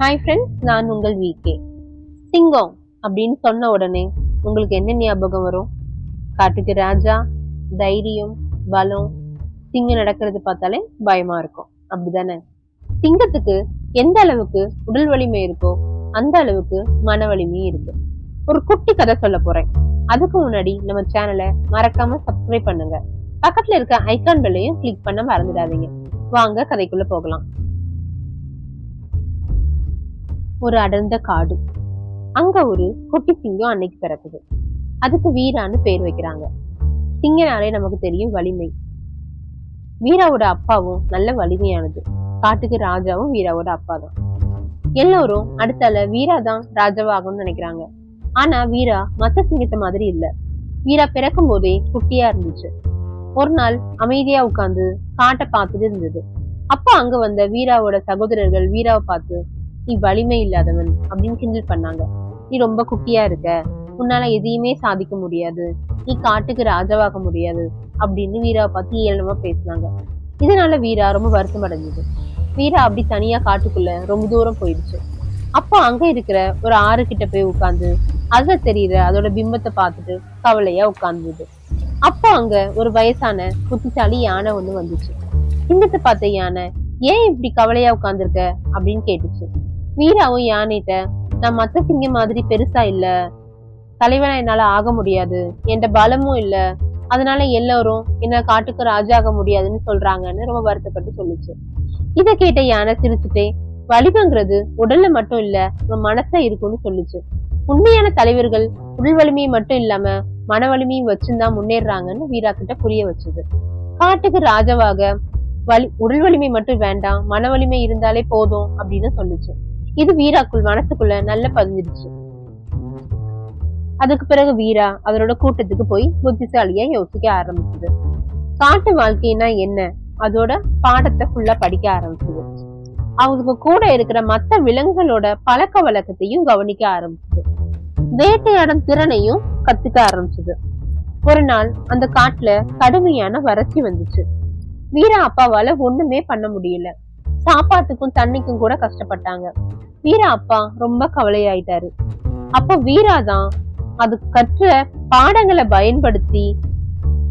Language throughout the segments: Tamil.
ஹாய் ஃப்ரெண்ட்ஸ், நான் உங்கள் விகே. சிங்கம் அப்படின்னு சொன்ன உடனே உங்களுக்கு என்ன ஞாபகம் வரும்? காட்டுக்கு ராஜா, தைரியம், பலம். சிங்கம் நடக்கிறது பார்த்தாலே பயமா இருக்கும், அப்படிதானே? சிங்கத்துக்கு எந்த அளவுக்கு உடல் வலிமை இருக்கோ அந்த அளவுக்கு மன வலிமையும் இருக்கு. ஒரு குட்டி கதை சொல்ல போறேன். அதுக்கு முன்னாடி நம்ம சேனலை மறக்காம சப்ஸ்கிரைப் பண்ணுங்க. பக்கத்துல இருக்க ஐகான் பெல்லையும் கிளிக் பண்ண மறந்துடாதீங்க. வாங்க கதைக்குள்ள போகலாம். ஒரு அடர்ந்த காடு. அங்க ஒரு குட்டி சிங்கம் அன்னைக்கு பிறக்குது. அதுக்கு வீரான்னு பேர் வைக்கிறாங்க. சிங்கனாலே நமக்கு தெரியும் வலிமை. வீராவோட அப்பாவும் நல்ல வலிமையானது. காட்டுக்கு ராஜாவும் வீராவோட அப்பா தான். எல்லோரும் அடுத்தால வீரா தான் ராஜாவாகும்னு நினைக்கிறாங்க. ஆனா வீரா மத்த சிங்கத்தை மாதிரி இல்ல. வீரா பிறக்கும் போதே குட்டியா இருந்துச்சு. ஒரு நாள் அமைதியா உட்கார்ந்து காட்டை பார்த்துட்டு இருந்தது. அப்ப அங்க வந்த வீராவோட சகோதரர்கள் வீராவை பார்த்து, நீ வலிமை இல்லாதவன் அப்படின்னு கிண்டல் பண்ணாங்க. நீ ரொம்ப குட்டியா இருக்க, உன்னால எதையுமே சாதிக்க முடியாது, நீ காட்டுக்கு ராஜாவாக முடியாது அப்படின்னு வீராவை பார்த்து ஏளனமா பேசினாங்க. இதனால வீரா ரொம்ப வருத்தம் அடைஞ்சது. வீரா அப்படி தனியா காட்டுக்குள்ள ரொம்ப தூரம் போயிடுச்சு. அப்போ அங்க இருக்கிற ஒரு ஆறு கிட்ட போய் உட்கார்ந்து அதுல தெரியுற அதோட பிம்பத்தை பார்த்துட்டு கவலையா உட்கார்ந்தது. அப்போ அங்க ஒரு வயசான புத்திசாலி யானை ஒண்ணு வந்துச்சு. சிங்கத்தை பார்த்த யானை, ஏன் இப்படி கவலையா உட்கார்ந்துருக்க அப்படின்னு கேட்டுச்சு. வீராவும் யானைகிட்ட, நான் மத்த சிங்கம் மாதிரி பெருசா இல்ல, தலைவனா என்னால ஆக முடியாது, என்கிட்ட பலமும் இல்ல, அதனால எல்லாரும் என்ன காட்டுக்கு ராஜா ஆக முடியாதுன்னு சொல்றாங்கன்னு ரொம்ப வருத்தப்பட்டு சொல்லுச்சு. இத கேட்ட யானை சிரிச்சுட்டே, வலிமைங்கிறது உடல்ல மட்டும் இல்ல, நம்ம மனசுல இருக்கும்னு சொல்லுச்சு. உண்மையான தலைவர்கள் உடல் வலிமையை மட்டும் இல்லாம மன வலிமையும் வச்சுதான் முன்னேறாங்கன்னு வீரா கிட்ட புரிய வச்சது. காட்டுக்கு ராஜாவாக உடல் வலிமை மட்டும் வேண்டாம், மன வலிமை இருந்தாலே போதும் அப்படின்னு சொல்லுச்சு. இது வீராக்குள் மனசுக்குள்ள நல்ல பதிஞ்சிருச்சு. அதுக்கு பிறகு வீரா அதனோட கூட்டத்துக்கு போய் புத்திசாலியா யோசிக்க ஆரம்பிச்சது. காட்டு வாழ்க்கைனா என்ன, அதோட பாடத்தை ஃபுல்லா படிக்க ஆரம்பிச்சது. அவங்க கூட இருக்கிற மத்த விலங்குகளோட பழக்க வழக்கத்தையும் கவனிக்க ஆரம்பிச்சது. வேட்டையாடும் திறனையும் கத்துக்க ஆரம்பிச்சது. ஒரு நாள் அந்த காட்டுல கடுமையான வறட்சி வந்துச்சு. வீரா அப்பாவால ஒண்ணுமே பண்ண முடியல. சாப்பாட்டுக்கும் தண்ணிக்கும் கூட கஷ்டப்பட்டாங்க. வீரா அப்பா ரொம்ப கவலையாயிட்டாரு. அப்ப வீரா தான் அது கற்ற பாடங்களை பயன்படுத்தி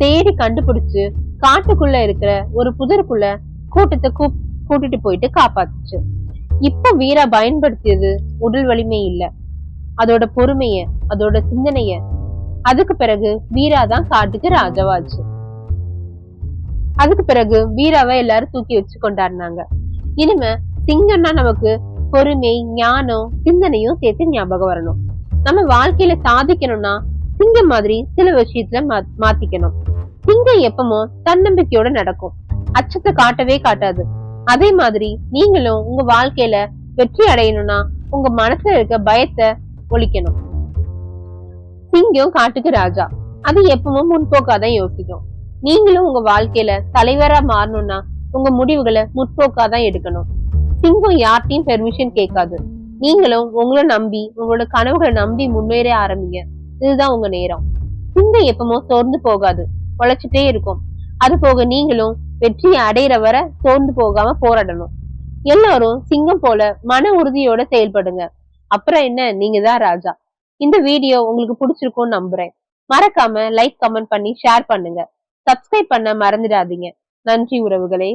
தேடி கண்டுபிடிச்சு காட்டுக்குள்ள இருக்கிற ஒரு புதருக்குள்ள கூட்டத்தை கூட்டிட்டு போயிட்டு காப்பாத்துச்சு. இப்ப வீரா பயன்படுத்தியது உடல் வலிமை இல்ல, அதோட பொறுமைய, அதோட சிந்தனைய. அதுக்கு பிறகு வீரா தான் காட்டுக்கு ராஜாவாச்சு. அதுக்கு பிறகு வீராவை எல்லாரும் தூக்கி வச்சு கொண்டாடினாங்க. இனிமே சிங்கம்னா நமக்கு பொறுமை, ஞானம், சிந்தனையும் சேர்த்து ஞாபகம் வரணும். நம்ம வாழ்க்கையில சாதிக்கணும்னா சிங்கம் மாதிரி சில விஷயத்துல மாத்திக்கணும். சிங்கம் எப்பவும் தன்னம்பிக்கையோட நடக்கும், அச்சத்தை காட்டவே காட்டாது. அதே மாதிரி நீங்களும் உங்க வாழ்க்கையில வெற்றி அடையணும்னா உங்க மனசுல இருக்க பயத்தை ஒழிக்கணும். சிங்கம் காட்டுக்கு ராஜா, அது எப்பவும் முன்போக்காதான் யோசிக்கும். நீங்களும் உங்க வாழ்க்கையில தலைவரா மாறணும்னா உங்க முடிவுகளை முற்போக்காதான் எடுக்கணும். சிங்கம் யார்ட்டையும் பெர்மிஷன் கேட்காது. நீங்களும் உங்களை நம்பி, உங்களோட கனவுகளை நம்பி முன்னேற ஆரம்பிங்க. இதுதான் உங்க நேரம். சிங்கம் எப்பவும் சோர்ந்து போகாது, உழைச்சிட்டே இருக்கும். அது போக நீங்களும் வெற்றியை அடையிற வரை சோர்ந்து போகாம போராடணும். எல்லாரும் சிங்கம் போல மன உறுதியோட செயல்படுங்க. அப்புறம் என்ன, நீங்க தான் ராஜா. இந்த வீடியோ உங்களுக்கு பிடிச்சிருக்கும்னு நம்புறேன். மறக்காம லைக், கமெண்ட் பண்ணி ஷேர் பண்ணுங்க. சப்ஸ்கிரைப் பண்ண மறந்துடாதீங்க. நன்றி உறவுகளே.